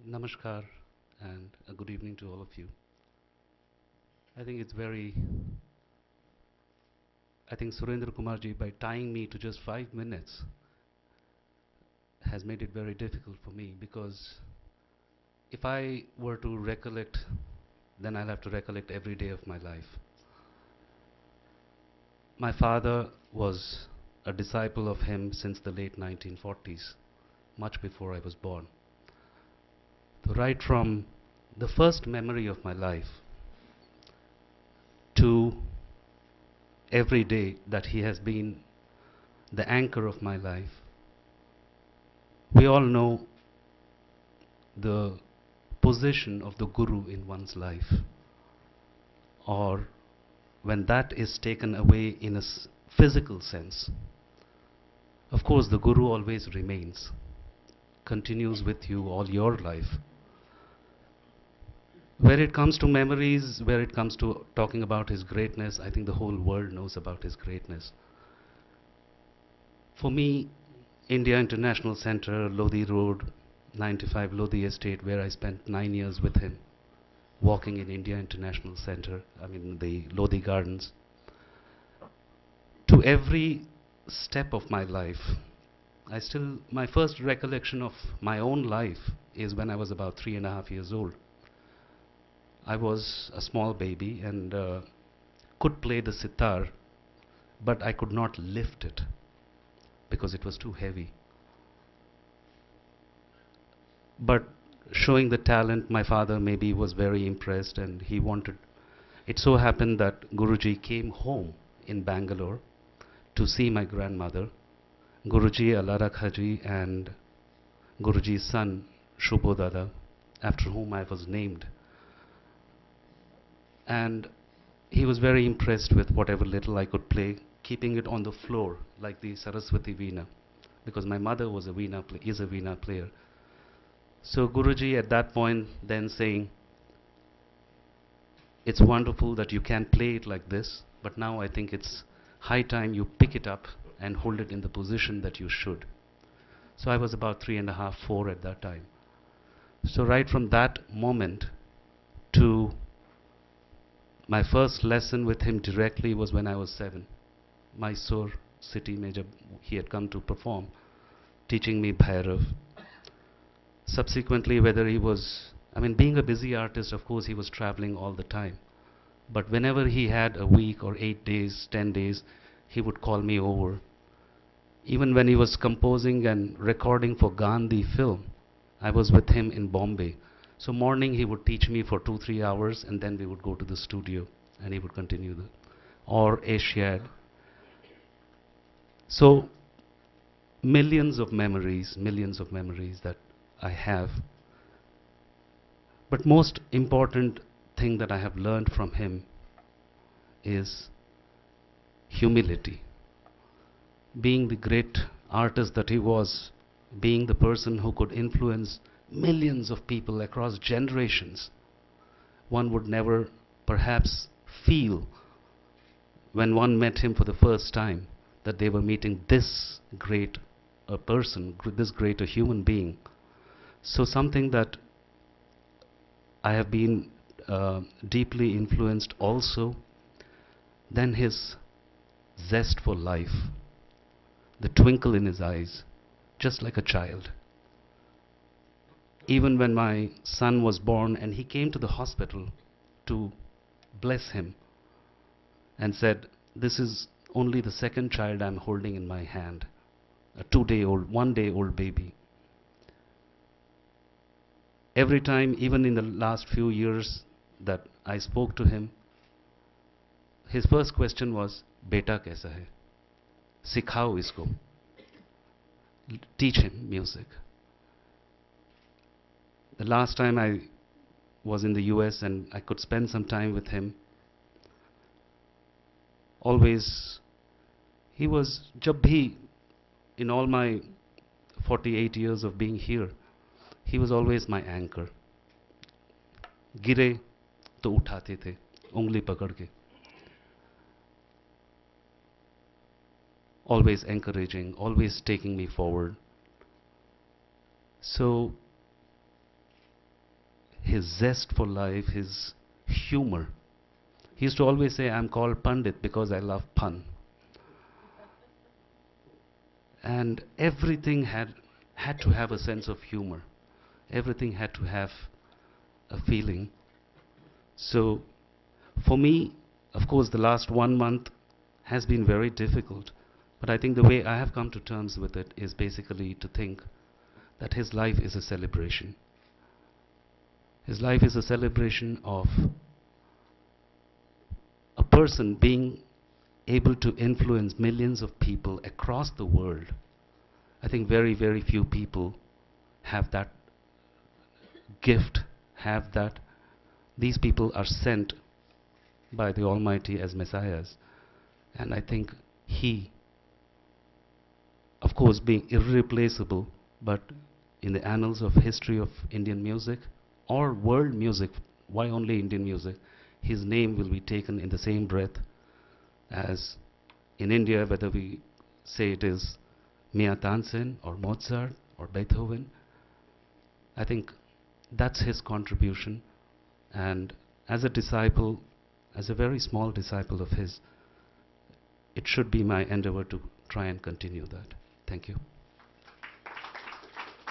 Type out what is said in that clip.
Namaskar and a good evening to all of you. I think it's very, I think Surendra Kumarji, by tying me to just 5 minutes, has made it very difficult for me because if I were to recollect, then I'll have to recollect every day of my life. My father was a disciple of him since the late 1940s, much before I was born. So right from the first memory of my life to every day that he has been the anchor of my life. We all know the position of the guru in one's life, or when that is taken away in a physical sense. Of course, the guru always remains, continues with you all your life. Where it comes to memories, where it comes to talking about his greatness, I think the whole world knows about his greatness. For me, India International Center, Lodi Road, 95 Lodi Estate, where I spent 9 years with him, walking in India International Center, I mean the Lodi Gardens. To every step of my life, my first recollection of my own life is when I was about 3.5 years old. I was a small baby and could play the sitar, but I could not lift it because it was too heavy. But showing the talent, my father maybe was very impressed and he wanted. It so happened that Guruji came home in Bangalore to see my grandmother, Guruji Alarakhaji and Guruji's son Shubhodada, after whom I was named. And he was very impressed with whatever little I could play, keeping it on the floor like the Saraswati Veena, because my mother was is a Veena player. So Guruji at that point then saying, it's wonderful that you can play it like this, but now I think it's high time you pick it up and hold it in the position that you should. So I was about 3.5, 4 at that time. So right from that moment to my first lesson with him directly was when I was 7. Mysore city mein jab he had come to perform, teaching me Bhairav. Subsequently, whether he was, I mean, being a busy artist, of course, he was traveling all the time. But whenever he had a week or 8 days, 10 days, he would call me over. Even when he was composing and recording for Gandhi film, I was with him in Bombay. So morning he would teach me for 2-3 hours and then we would go to the studio and he would continue the, or Asiad. So millions of memories that I have. But most important thing that I have learned from him is humility. Being the great artist that he was, being the person who could influence millions of people across generations, one would never perhaps feel when one met him for the first time that they were meeting this great a person, this great a human being. So something that I have been deeply influenced also, then his zest for life, the twinkle in his eyes, just like a child. Even when my son was born and he came to the hospital to bless him and said, this is only the second child I'm holding in my hand, a 2 day old, 1 day old baby. Every time, even in the last few years that I spoke to him, his first question was, Beta kaisa hai? Sikhao isko. Teach him music. The last time I was in the US and I could spend some time with him, always, he was, jab bhi, in all my 48 years of being here, he was always my anchor. गिरे तो उठाते थे उंगली पकड़ के. Always encouraging, always taking me forward. So his zest for life, his humor. He used to always say, I'm called Pandit because I love pun. And everything had to have a sense of humor. Everything had to have a feeling. So for me, of course, the last 1 month has been very difficult. But I think the way I have come to terms with it is basically to think that his life is a celebration. His life is a celebration of a person being able to influence millions of people across the world. I think very, very few people have that gift, have that. These people are sent by the Almighty as messiahs. And I think he, of course, being irreplaceable, but in the annals of history of Indian music or world music, why only Indian music, his name will be taken in the same breath as in India, whether we say it is Mia Tansen or Mozart or Beethoven. I think that's his contribution. And as a disciple, as a very small disciple of his, it should be my endeavor to try and continue that. Thank you.